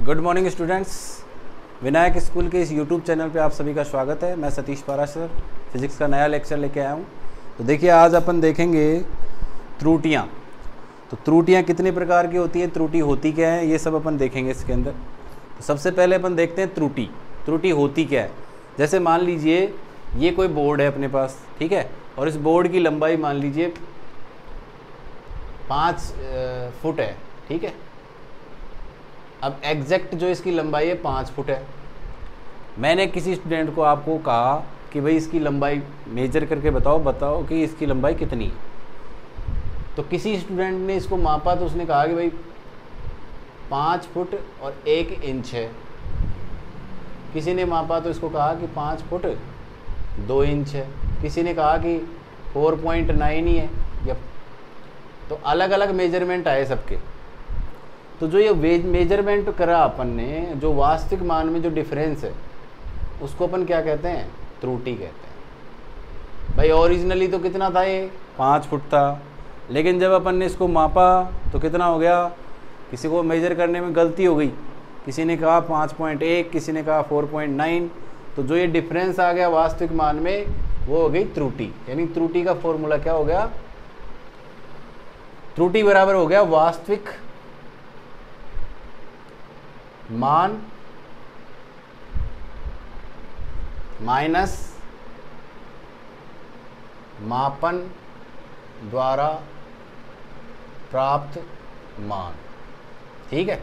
Good morning students. Vinayak school के इस YouTube channel पे आप सभी का स्वागत है। मैं सतीश पाराशर फिज़िक्स का नया लेक्चर लेके आया हूँ। तो देखिए, आज अपन देखेंगे त्रुटियाँ। तो त्रुटियाँ कितने प्रकार की होती हैं, त्रुटि होती क्या है, ये सब अपन देखेंगे इसके अंदर। तो सबसे पहले अपन देखते हैं त्रुटि। त्रुटि होती क्या है। जैसे मान लीजिए ये कोई बोर्ड है अपने पास, ठीक है, और इस बोर्ड की लंबाई मान लीजिए 5 फुट है, ठीक है। अब एग्जैक्ट जो इसकी लंबाई है 5 फुट है। मैंने किसी स्टूडेंट को आपको कहा कि भाई इसकी लंबाई मेजर करके बताओ कि इसकी लंबाई कितनी है। तो किसी स्टूडेंट ने इसको मापा तो उसने कहा कि भाई 5 फुट और 1 इंच है। किसी ने मापा तो इसको कहा कि 5 फुट 2 इंच है। किसी ने कहा कि 4.9 ही है। या तो अलग अलग मेजरमेंट आए सबके। तो जो ये मेजरमेंट करा अपन ने, जो वास्तविक मान में जो डिफरेंस है उसको अपन क्या कहते हैं, त्रुटि कहते हैं। भाई ओरिजिनली तो कितना था, ये 5 फुट था, लेकिन जब अपन ने इसको मापा तो कितना हो गया। किसी को मेजर करने में गलती हो गई, किसी ने कहा 5.1, किसी ने कहा 4.9। तो जो ये डिफरेंस आ गया वास्तविक मान में वो हो गई त्रुटि। यानी त्रुटि का फॉर्मूला क्या हो गया, त्रुटि बराबर हो गया वास्तविक मान माइनस मापन द्वारा प्राप्त मान। ठीक है,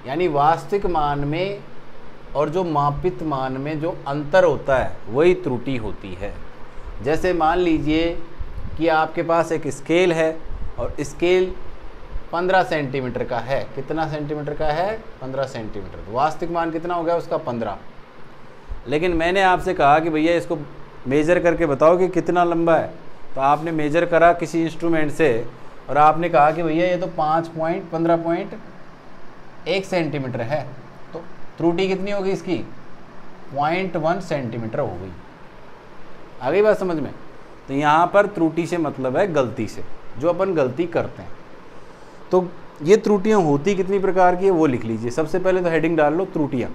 यानी वास्तविक मान में और जो मापित मान में जो अंतर होता है वही त्रुटि होती है। जैसे मान लीजिए कि आपके पास एक स्केल है और स्केल 15 सेंटीमीटर का है। कितना सेंटीमीटर का है, 15 सेंटीमीटर। तो वास्तविक मान कितना हो गया उसका, 15। लेकिन मैंने आपसे कहा कि भैया इसको मेज़र करके बताओ कि कितना लंबा है। तो आपने मेज़र करा किसी इंस्ट्रूमेंट से और आपने कहा कि भैया ये तो 15.1 सेंटीमीटर है। तो त्रुटि कितनी होगी इसकी, 0.1 सेंटीमीटर हो गई। आ गई बात समझ में। तो यहाँ पर त्रुटि से मतलब है गलती से, जो अपन गलती करते हैं। तो ये त्रुटियां होती कितनी प्रकार की है वो लिख लीजिए। सबसे पहले तो हेडिंग डाल लो त्रुटियां।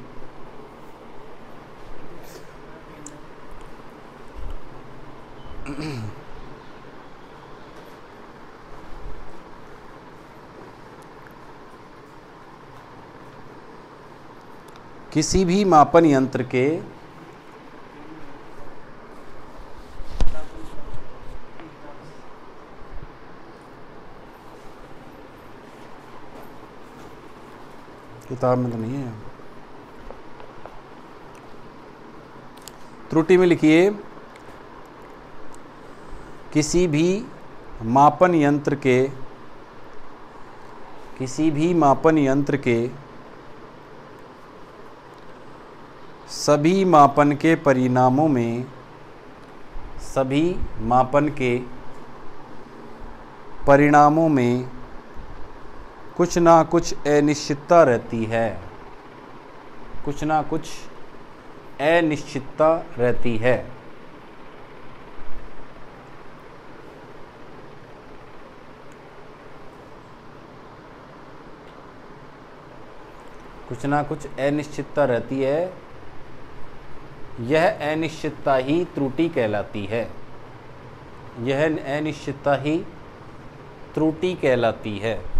किसी भी मापन यंत्र के किताब में तो नहीं है, त्रुटि में लिखिए किसी भी मापन यंत्र के सभी मापन के परिणामों में कुछ ना कुछ अनिश्चितता रहती है। कुछ ना कुछ अनिश्चितता रहती है। कुछ ना कुछ अनिश्चितता रहती है। यह अनिश्चितता ही त्रुटि कहलाती है। यह अनिश्चितता ही त्रुटि कहलाती है।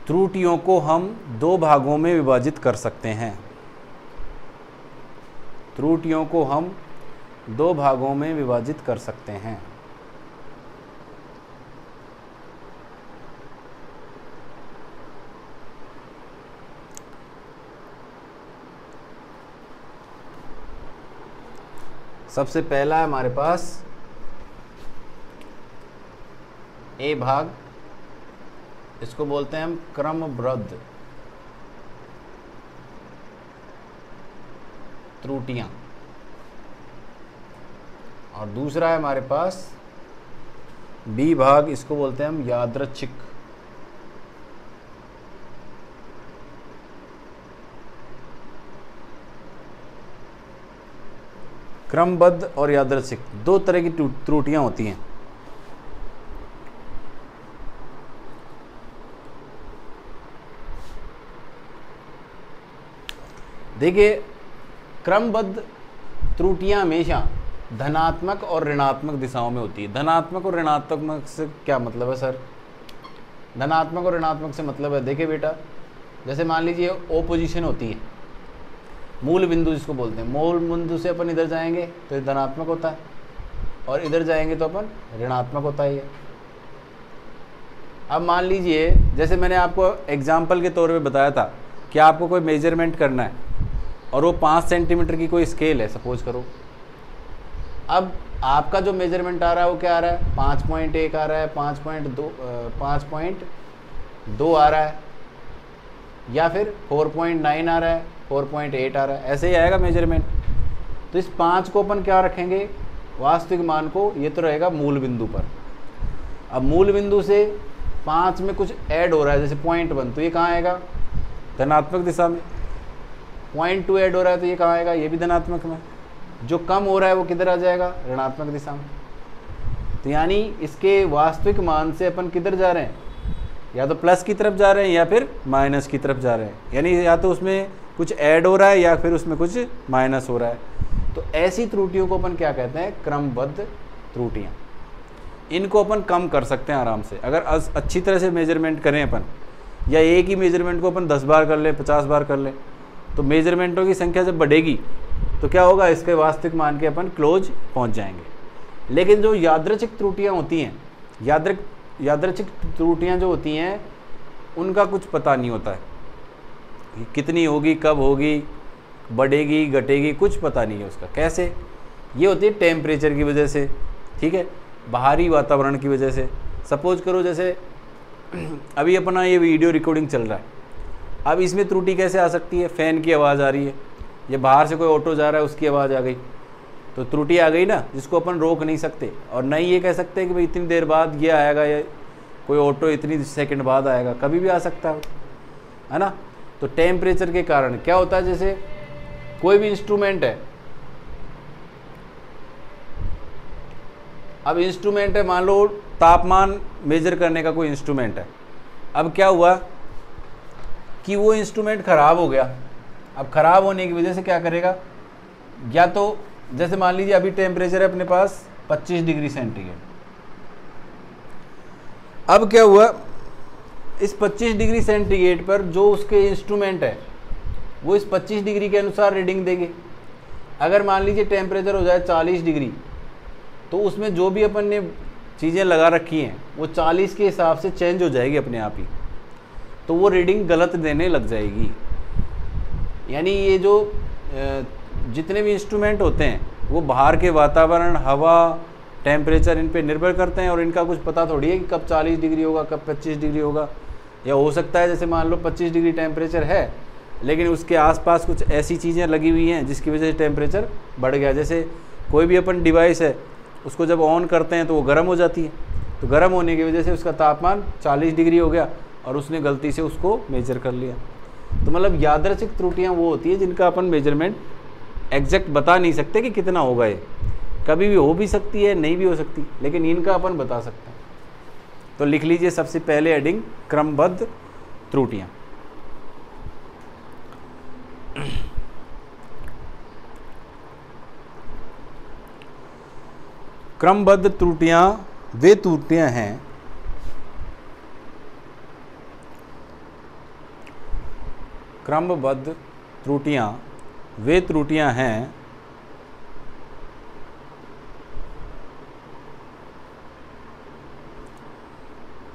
त्रुटियों को हम 2 भागों में विभाजित कर सकते हैं। त्रुटियों को हम 2 भागों में विभाजित कर सकते हैं। सबसे पहला है हमारे पास ए भाग, इसको बोलते हैं हम क्रमबद्ध त्रुटियां। और दूसरा है हमारे पास बी भाग, इसको बोलते हैं हम यादृच्छिक क्रमबद्ध और यादृच्छिक दो तरह की त्रुटियां होती हैं। देखिए, क्रमबद्ध त्रुटियां हमेशा धनात्मक और ऋणात्मक दिशाओं में होती है। धनात्मक और ऋणात्मक से क्या मतलब है सर? धनात्मक और ऋणात्मक से मतलब है, देखिए बेटा, जैसे मान लीजिए ओपोजिशन होती है, मूल बिंदु जिसको बोलते हैं, मूल बिंदु से अपन इधर जाएंगे तो धनात्मक होता है और इधर जाएंगे तो अपन ऋणात्मक होता है। अब मान लीजिए, जैसे मैंने आपको एग्जाम्पल के तौर पे बताया था कि आपको कोई मेजरमेंट करना है और वो 5 सेंटीमीटर की कोई स्केल है सपोज करो। अब आपका जो मेजरमेंट आ रहा है वो क्या आ रहा है? 5.1 आ रहा है, 5.2 आ रहा है, या फिर 4.9 आ रहा है, 4.8 आ रहा है, ऐसे ही आएगा मेजरमेंट। तो इस 5 को अपन क्या रखेंगे? वास्तविक मान को, ये तो रहेगा मूल बिंदु पर। अब मूल बिंदु से 5 में कुछ ऐड हो रहा है, जैसे 0.1, तो ये कहाँ आएगा? धनात्मक दिशा में। 0.2 ऐड हो रहा है तो ये कहाँ आएगा? ये भी धनात्मक में। जो कम हो रहा है वो किधर आ जाएगा? ऋणात्मक दिशा में। तो यानी इसके वास्तविक मान से अपन किधर जा रहे हैं? या तो प्लस की तरफ जा रहे हैं या फिर माइनस की तरफ जा रहे हैं। यानी या तो उसमें कुछ ऐड हो रहा है या फिर उसमें कुछ माइनस हो रहा है। तो ऐसी त्रुटियों को अपन क्या कहते हैं? क्रमबद्ध त्रुटियाँ। इनको अपन कम कर सकते हैं आराम से, अगर अच्छी तरह से मेजरमेंट करें अपन, या एक ही मेजरमेंट को अपन 10 बार कर लें, 50 बार कर लें, तो मेजरमेंटों की संख्या जब बढ़ेगी तो क्या होगा? इसके वास्तविक मान के अपन क्लोज पहुंच जाएंगे। लेकिन जो यादृच्छिक त्रुटियां होती हैं, यादृच्छिक त्रुटियां जो होती हैं, उनका कुछ पता नहीं होता है कि कितनी होगी, कब होगी, बढ़ेगी, घटेगी, कुछ पता नहीं है उसका। कैसे? ये होती है टेम्परेचर की वजह से, ठीक है, बाहरी वातावरण की वजह से। सपोज करो जैसे अभी अपना ये वीडियो रिकॉर्डिंग चल रहा है, अब इसमें त्रुटि कैसे आ सकती है? फ़ैन की आवाज़ आ रही है, या बाहर से कोई ऑटो जा रहा है उसकी आवाज़ आ गई, तो त्रुटि आ गई ना, जिसको अपन रोक नहीं सकते। और नहीं ये कह सकते कि भाई इतनी देर बाद ये आएगा या कोई ऑटो इतनी सेकंड बाद आएगा, कभी भी आ सकता है ना। तो टेम्परेचर के कारण क्या होता है, जैसे कोई भी इंस्ट्रूमेंट है, अब इंस्ट्रूमेंट है, मान लो तापमान मेजर करने का कोई इंस्ट्रूमेंट है। अब क्या हुआ कि वो इंस्ट्रूमेंट ख़राब हो गया। अब ख़राब होने की वजह से क्या करेगा? या तो जैसे मान लीजिए अभी टेम्परेचर है अपने पास 25 डिग्री सेंटीग्रेड। अब क्या हुआ, इस 25 डिग्री सेंटीग्रेड पर जो उसके इंस्ट्रूमेंट है वो इस 25 डिग्री के अनुसार रीडिंग देंगे। अगर मान लीजिए टेम्परेचर हो जाए 40 डिग्री, तो उसमें जो भी अपन ने चीज़ें लगा रखी हैं वो 40 के हिसाब से चेंज हो जाएगी अपने आप ही, तो वो रीडिंग गलत देने लग जाएगी। यानी ये जो जितने भी इंस्ट्रूमेंट होते हैं वो बाहर के वातावरण, हवा, टेम्परेचर, इन पे निर्भर करते हैं, और इनका कुछ पता थोड़ी है कि कब 40 डिग्री होगा, कब 25 डिग्री होगा। या हो सकता है जैसे मान लो 25 डिग्री टेम्परेचर है, लेकिन उसके आसपास कुछ ऐसी चीज़ें लगी हुई हैं जिसकी वजह से टेम्परेचर बढ़ गया। जैसे कोई भी अपन डिवाइस है, उसको जब ऑन करते हैं तो वो गर्म हो जाती है, तो गर्म होने की वजह से उसका तापमान 40 डिग्री हो गया और उसने गलती से उसको मेजर कर लिया। तो मतलब यादृच्छिक त्रुटियाँ वो होती है जिनका अपन मेजरमेंट एग्जैक्ट बता नहीं सकते कि कितना होगा। ये कभी भी हो भी सकती है, नहीं भी हो सकती, लेकिन इनका अपन बता सकते हैं। तो लिख लीजिए सबसे पहले हेडिंग क्रमबद्ध त्रुटियाँ। क्रमबद्ध त्रुटियाँ वे त्रुटियाँ हैं क्रमबद्ध त्रुटियाँ वे त्रुटियाँ हैं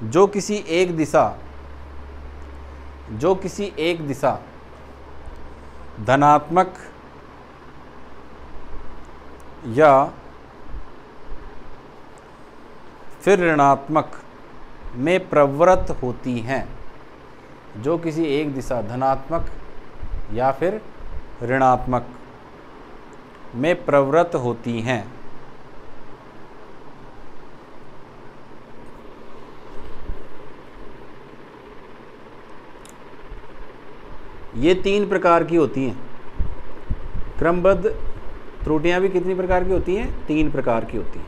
जो किसी एक दिशा धनात्मक या फिर ऋणात्मक में प्रवृत्त होती हैं। जो किसी एक दिशा धनात्मक या फिर ऋणात्मक में प्रवृत्त होती हैं। ये 3 प्रकार की होती हैं। क्रमबद्ध त्रुटियां भी कितनी प्रकार की होती हैं? 3 प्रकार की होती हैं।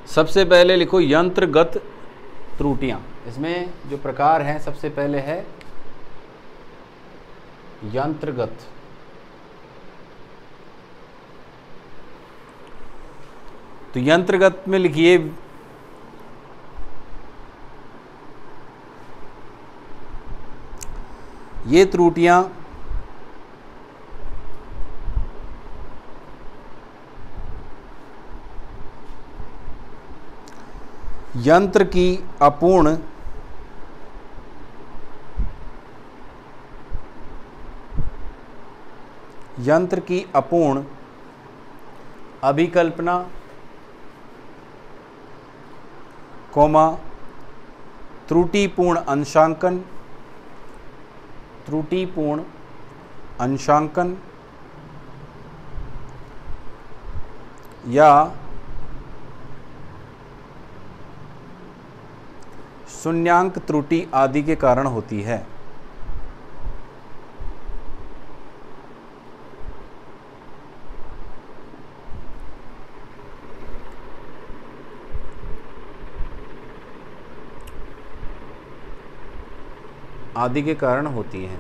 सबसे पहले लिखो यंत्रगत त्रुटियां। इसमें जो प्रकार हैं, सबसे पहले है यंत्रगत। तो यंत्रगत में लिखिए ये त्रुटियां यंत्र की अपूर्ण अभिकल्पना, त्रुटिपूर्ण अंशांकन या शून्यांक त्रुटि आदि के कारण होती है। आदि के कारण होती है।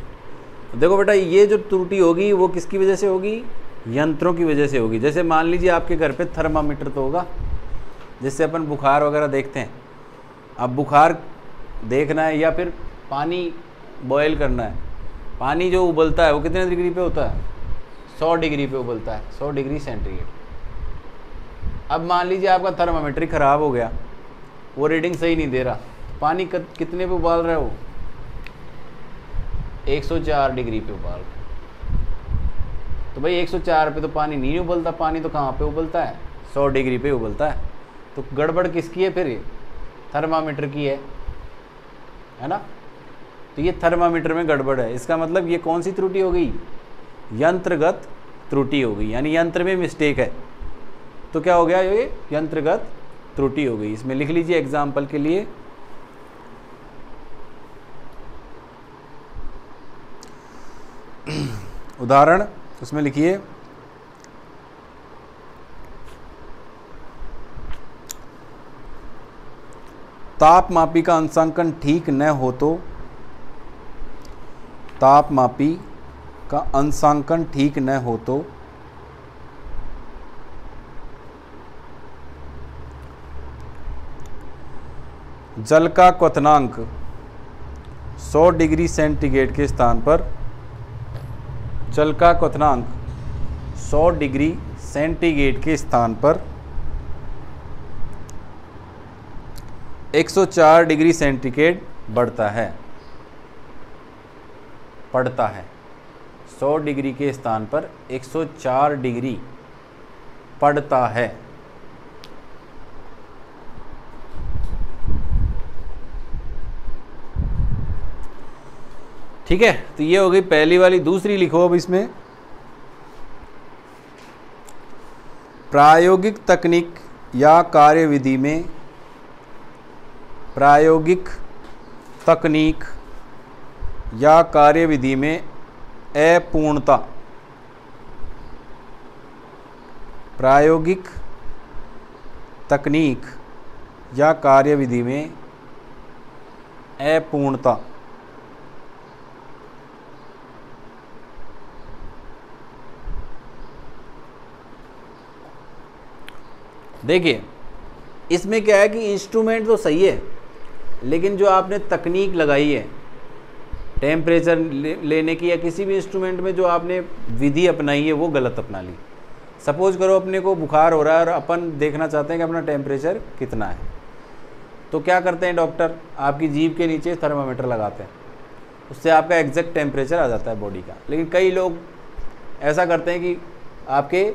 देखो बेटा, ये जो त्रुटि होगी वो किसकी वजह से होगी? यंत्रों की वजह से होगी। जैसे मान लीजिए आपके घर पे थर्मामीटर तो होगा, जिससे अपन बुखार वगैरह देखते हैं। अब बुखार देखना है या फिर पानी बॉयल करना है, पानी जो उबलता है वो कितने डिग्री पे होता है? 100 डिग्री पे उबलता है, 100 डिग्री सेंटीग्रेड। अब मान लीजिए आपका थर्मामीटर ही ख़राब हो गया, वो रीडिंग सही नहीं दे रहा, पानी कितने पे उबाल रहा है वो? 104 डिग्री पे उबाल रहा है। तो भाई 104 पे तो पानी नहीं उबलता, पानी तो कहाँ पे उबलता है? 100 डिग्री पे उबलता है। तो गड़बड़ किसकी है फिर? ये थर्मामीटर की है ना? तो ये थर्मामीटर में गड़बड़ है। इसका मतलब ये कौन सी त्रुटि हो गई? यंत्रगत त्रुटि हो गई, यानी यंत्र में मिस्टेक है। तो क्या हो गया? ये यंत्रगत त्रुटि हो गई। इसमें लिख लीजिए एग्जाम्पल के लिए, उदाहरण उसमें लिखिए तापमापी का अंशांकन ठीक न हो तो, तापमापी का अंशांकन ठीक न हो तो जल का क्वथनांक 100 डिग्री सेंटीग्रेड के स्थान पर, जल का क्वथनांक 100 डिग्री सेंटीग्रेड के स्थान पर 104 डिग्री सेंटीग्रेड बढ़ता है, पड़ता है। 100 डिग्री के स्थान पर 104 डिग्री पड़ता है। ठीक है, तो ये हो गई पहली वाली। दूसरी लिखो अब इसमें, प्रायोगिक तकनीक या कार्यविधि में, प्रायोगिक तकनीक या कार्यविधि में अपूर्णता, प्रायोगिक तकनीक या कार्यविधि में अपूर्णता। देखिए इसमें क्या है कि इंस्ट्रूमेंट तो सही है, लेकिन जो आपने तकनीक लगाई है टेम्परेचर लेने की, या किसी भी इंस्ट्रूमेंट में जो आपने विधि अपनाई है वो गलत अपना ली। सपोज करो अपने को बुखार हो रहा है और अपन देखना चाहते हैं कि अपना टेम्परेचर कितना है, तो क्या करते हैं डॉक्टर? आपकी जीभ के नीचे थर्मामीटर लगाते हैं, उससे आपका एग्जैक्ट टेम्परेचर आ जाता है बॉडी का। लेकिन कई लोग ऐसा करते हैं कि आपके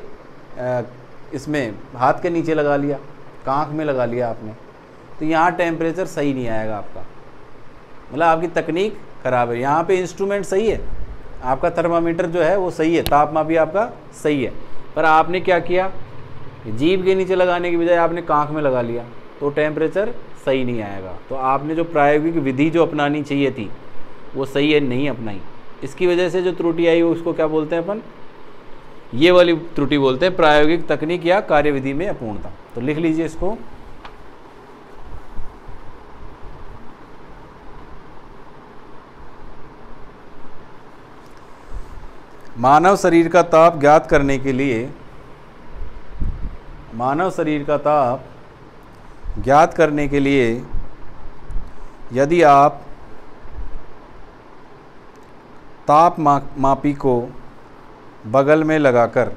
इसमें हाथ के नीचे लगा लिया, कांख में लगा लिया आपने, तो यहाँ टेम्परेचर सही नहीं आएगा आपका, मतलब आपकी तकनीक ख़राब है। यहाँ पे इंस्ट्रूमेंट सही है, आपका थर्मामीटर जो है वो सही है, तापमापी आपका सही है, पर आपने क्या किया? जीभ के नीचे लगाने की बजाय आपने कांख में लगा लिया, तो टेम्परेचर सही नहीं आएगा। तो आपने जो प्रायोगिक विधि जो अपनानी चाहिए थी वो सही है नहीं अपनाई, इसकी वजह से जो त्रुटि आई उसको क्या बोलते हैं अपन, ये वाली त्रुटि बोलते हैं प्रायोगिक तकनीक या कार्यविधि में अपूर्णता। तो लिख लीजिए इसको, मानव शरीर का ताप ज्ञात करने के लिए, मानव शरीर का ताप ज्ञात करने के लिए यदि आप ताप मापी को बगल में लगाकर,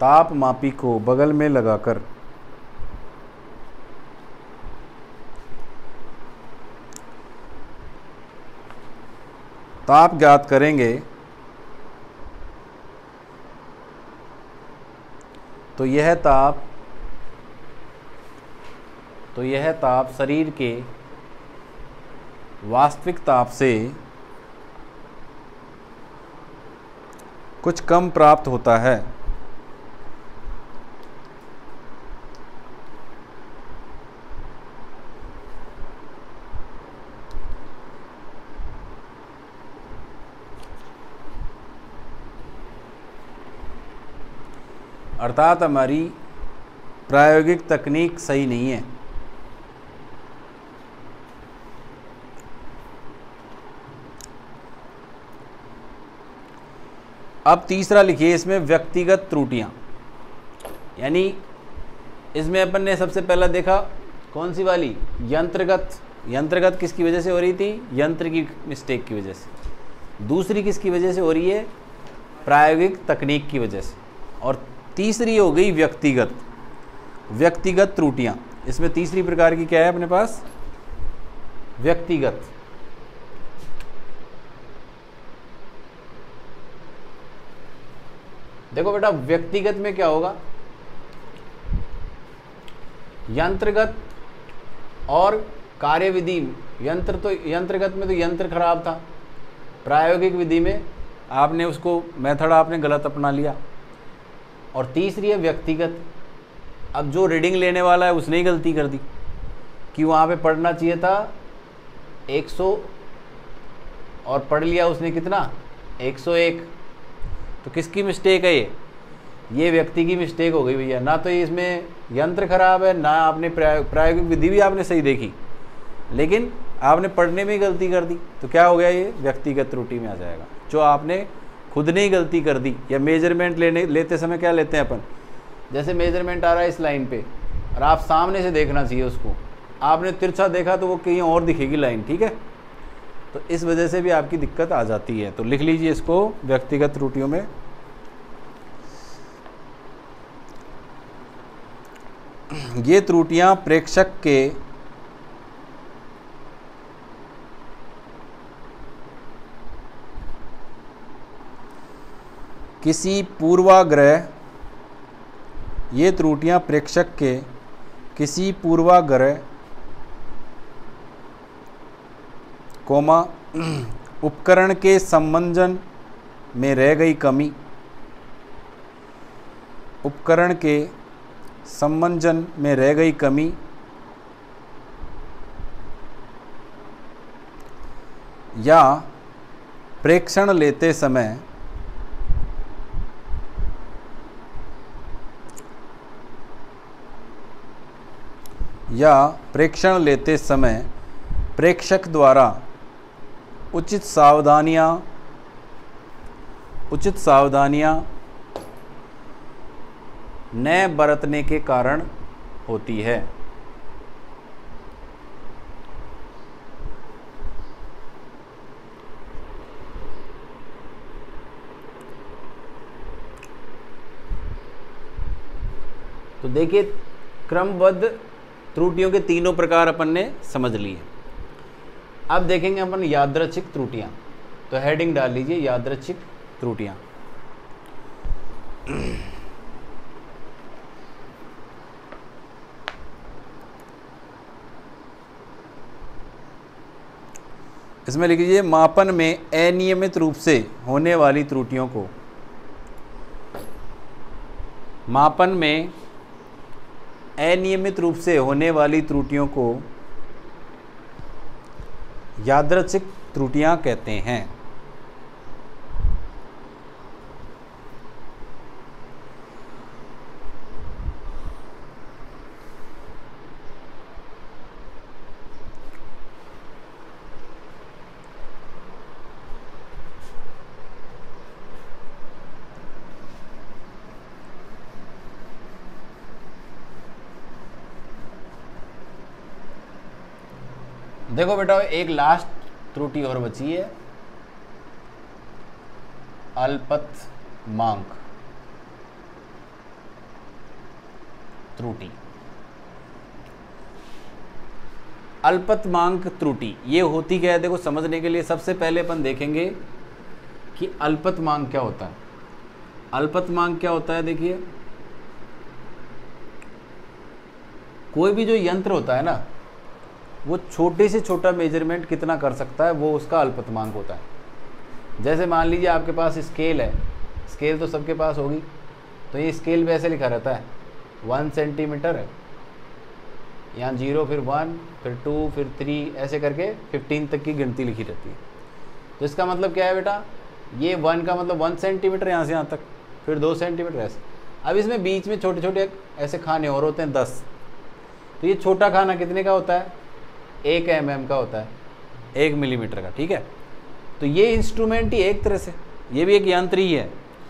ताप मापी को बगल में लगाकर ताप ज्ञात करेंगे तो यह ताप शरीर के वास्तविक ताप से कुछ कम प्राप्त होता है। अर्थात हमारी प्रायोगिक तकनीक सही नहीं है। अब तीसरा लिखिए इसमें व्यक्तिगत त्रुटियां, यानी इसमें अपन ने सबसे पहला देखा कौन सी वाली, यंत्रगत। यंत्रगत किसकी वजह से हो रही थी, यंत्र की मिस्टेक की वजह से। दूसरी किसकी वजह से हो रही है, प्रायोगिक तकनीक की वजह से। और तीसरी हो गई व्यक्तिगत, व्यक्तिगत त्रुटियां। इसमें तीसरी प्रकार की क्या है अपने पास, व्यक्तिगत। देखो बेटा व्यक्तिगत में क्या होगा, यंत्रगत और कार्यविधि। यंत्रगत में तो यंत्र खराब था, प्रायोगिक विधि में आपने उसको मेथड आपने गलत अपना लिया। और तीसरी है व्यक्तिगत, अब जो रीडिंग लेने वाला है उसने ही गलती कर दी कि वहाँ पे पढ़ना चाहिए था 100 और पढ़ लिया उसने कितना, 101। तो किसकी मिस्टेक है ये व्यक्ति की मिस्टेक हो गई भैया। ना तो इसमें यंत्र खराब है, ना आपने प्रायोगिक विधि भी आपने सही देखी, लेकिन आपने पढ़ने में ही गलती कर दी। तो क्या हो गया, ये व्यक्तिगत त्रुटि में आ जाएगा, जो आपने खुद ने ही गलती कर दी। या मेजरमेंट लेते समय क्या लेते हैं अपन, जैसे मेजरमेंट आ रहा है इस लाइन पे और आप सामने से देखना चाहिए उसको, आपने तिरछा देखा तो वो कहीं और दिखेगी लाइन, ठीक है। तो इस वजह से भी आपकी दिक्कत आ जाती है। तो लिख लीजिए इसको व्यक्तिगत त्रुटियों में, ये त्रुटियां प्रेक्षक के किसी पूर्वाग्रह, ये त्रुटियां प्रेक्षक के किसी पूर्वाग्रह कोमा उपकरण के समंजन में रह गई कमी, उपकरण के समंजन में रह गई कमी या प्रेक्षण लेते समय प्रेक्षक द्वारा उचित सावधानियां न बरतने के कारण होती है। तो देखिए क्रमबद्ध त्रुटियों के तीनों प्रकार अपन ने समझ लिए। अब देखेंगे अपन यादृच्छिक त्रुटियां। तो हेडिंग डाल लीजिए यादृच्छिक त्रुटियां। इसमें लिख लीजिए मापन में अनियमित रूप से होने वाली त्रुटियों को, मापन में अनियमित रूप से होने वाली त्रुटियों को यादृच्छिक त्रुटियां कहते हैं। देखो बेटा, एक लास्ट त्रुटि और बची है, अल्पतमांक त्रुटि। अल्पतमांक त्रुटि ये होती क्या है? देखो, समझने के लिए सबसे पहले अपन देखेंगे कि अल्पतमांक क्या होता है। अल्पतमांक क्या होता है? देखिए, कोई भी जो यंत्र होता है ना, वो छोटे से छोटा मेजरमेंट कितना कर सकता है, वो उसका अल्पतमांक होता है। जैसे मान लीजिए आपके पास स्केल है, स्केल तो सबके पास होगी, तो ये स्केल पे ऐसे लिखा रहता है 1 सेंटीमीटर है, यहाँ 0 फिर 1 फिर 2 फिर 3 ऐसे करके 15 तक की गिनती लिखी रहती है। तो इसका मतलब क्या है बेटा? ये 1 का मतलब 1 सेंटीमीटर यहाँ से यहाँ तक, फिर 2 सेंटीमीटर ऐसे। अब इसमें बीच में छोटे छोटे ऐसे खाने और होते हैं 10। तो ये छोटा खाना कितने का होता है? 1 mm का होता है, 1 मिलीमीटर का। ठीक है, तो ये इंस्ट्रूमेंट ही एक तरह से, ये भी एक यंत्र ही है।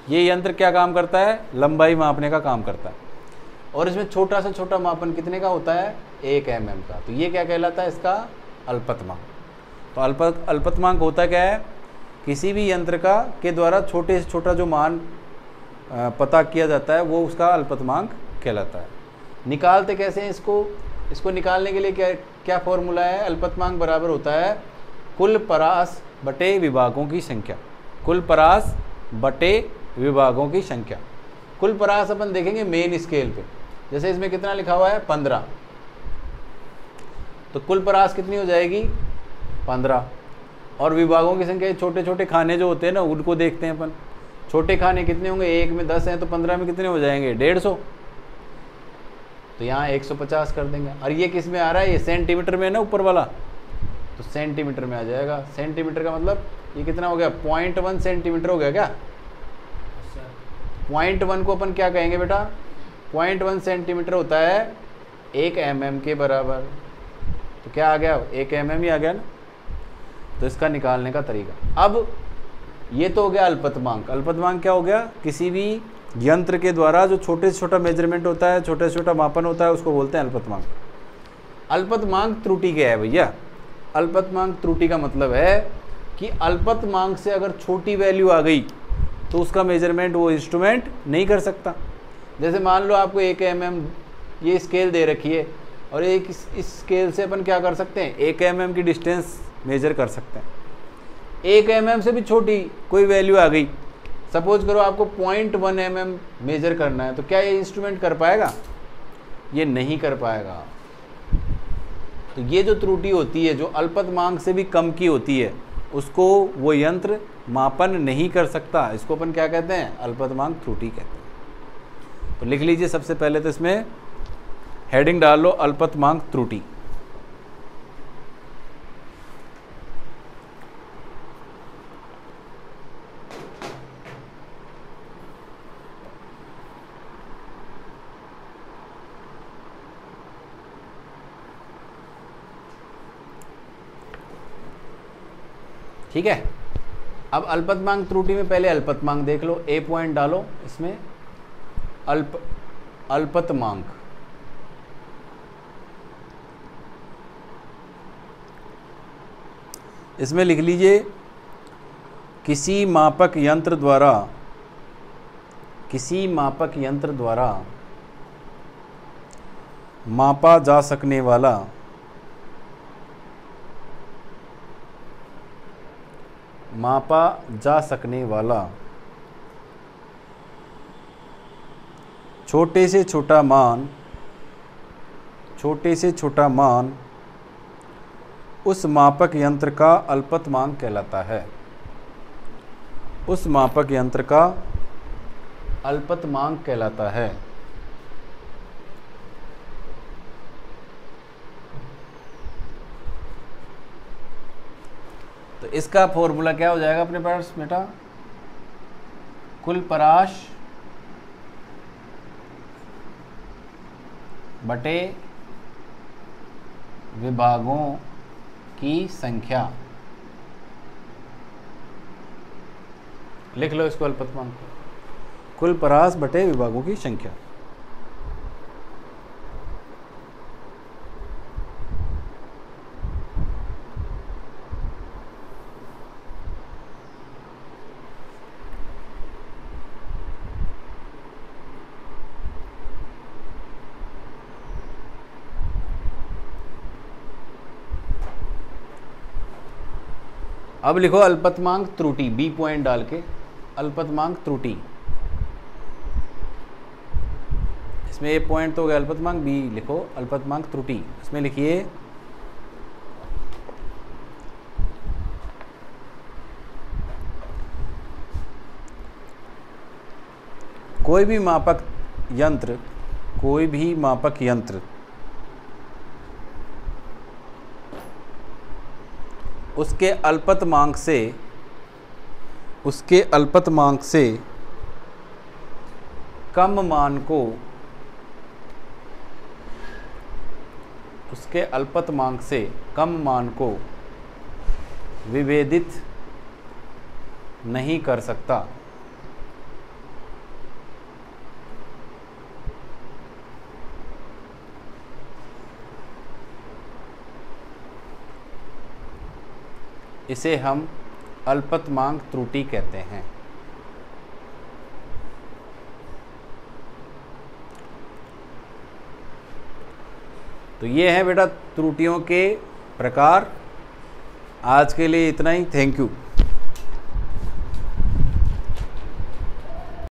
ये यंत्र क्या काम करता है? लंबाई मापने का काम करता है। और इसमें छोटा से छोटा मापन कितने का होता है? 1 mm का। तो ये क्या कहलाता है? इसका अल्पतमांक। तो अल्पतमांक होता क्या है? किसी भी यंत्र का के द्वारा छोटे से छोटा जो मान पता किया जाता है, वो उसका अल्पतमांक कहलाता है। निकालते कैसे हैं इसको? इसको निकालने के लिए क्या फॉर्मूला है? अल्पतमांक बराबर होता है कुल परास बटे विभागों की संख्या। कुल परास बटे विभागों की संख्या। कुल परास अपन देखेंगे मेन स्केल पे, जैसे इसमें कितना लिखा हुआ है? 15। तो कुल परास कितनी हो जाएगी? 15। और विभागों की संख्या, छोटे छोटे खाने जो होते हैं ना, उनको देखते हैं अपन। छोटे खाने कितने होंगे? 1 में 10 हैं, तो 15 में कितने हो जाएंगे? 150। तो यहाँ 150 कर देंगे। और ये किस में आ रहा है? ये सेंटीमीटर में है ना, ऊपर वाला, तो सेंटीमीटर में आ जाएगा। सेंटीमीटर का मतलब ये कितना हो गया? 0.1 सेंटीमीटर हो गया क्या? 0.1 को अपन क्या कहेंगे बेटा? 0.1 सेंटीमीटर होता है 1 mm के बराबर। तो क्या आ गया? 1 mm ही आ गया ना। तो इसका निकालने का तरीका। अब ये तो हो गया अल्पतमांक। अल्पतमांक क्या हो गया? किसी भी यंत्र के द्वारा जो छोटे से छोटा मेजरमेंट होता है, छोटे से छोटा मापन होता है, उसको बोलते हैं अल्पतमांक। अल्पतमांक त्रुटि क्या है भैया? अल्पतमांक त्रुटि का मतलब है कि अल्पतमांक से अगर छोटी वैल्यू आ गई तो उसका मेजरमेंट वो इंस्ट्रूमेंट नहीं कर सकता। जैसे मान लो आपको 1 mm ये स्केल दे रखी है, और एक इस स्केल से अपन क्या कर सकते हैं? 1 mm की डिस्टेंस मेजर कर सकते हैं। 1 mm से भी छोटी कोई वैल्यू आ गई, सपोज करो आपको 0.1 mm मेजर करना है, तो क्या ये इंस्ट्रूमेंट कर पाएगा? ये नहीं कर पाएगा। तो ये जो त्रुटि होती है, जो अल्पतमांक से भी कम की होती है, उसको वो यंत्र मापन नहीं कर सकता। इसको अपन क्या कहते हैं? अल्पतमांक त्रुटि कहते हैं। तो लिख लीजिए, सबसे पहले तो इसमें हेडिंग डाल लो, अल्पतमांक त्रुटि। ठीक है, अब अल्पतमांक त्रुटि में पहले अल्पतमांक देख लो। ए पॉइंट डालो इसमें, अल्पतमांक। इसमें लिख लीजिए, किसी मापक यंत्र द्वारा मापा जा सकने वाला छोटे से छोटा मान उस मापक यंत्र का अल्पतमांक कहलाता है। उस मापक यंत्र का अल्पतमांक कहलाता है। तो इसका फॉर्मूला क्या हो जाएगा अपने पास बेटा, कुल पराश बटे विभागों की संख्या। लिख लो इसको अल्पतमांक को, कुल परास बटे विभागों की संख्या। अब लिखो अल्पतमांक त्रुटि, बी पॉइंट डाल के अल्पतमांक त्रुटि। इसमें ए पॉइंट तो हो गया अल्पतमांक, बी लिखो अल्पतमांक त्रुटि। इसमें लिखिए कोई भी मापक यंत्र उसके अल्पतमांक से कम मान को विभेदित नहीं कर सकता। इसे हम अल्पतमांक त्रुटि कहते हैं। तो ये है बेटा त्रुटियों के प्रकार। आज के लिए इतना ही। Thank you.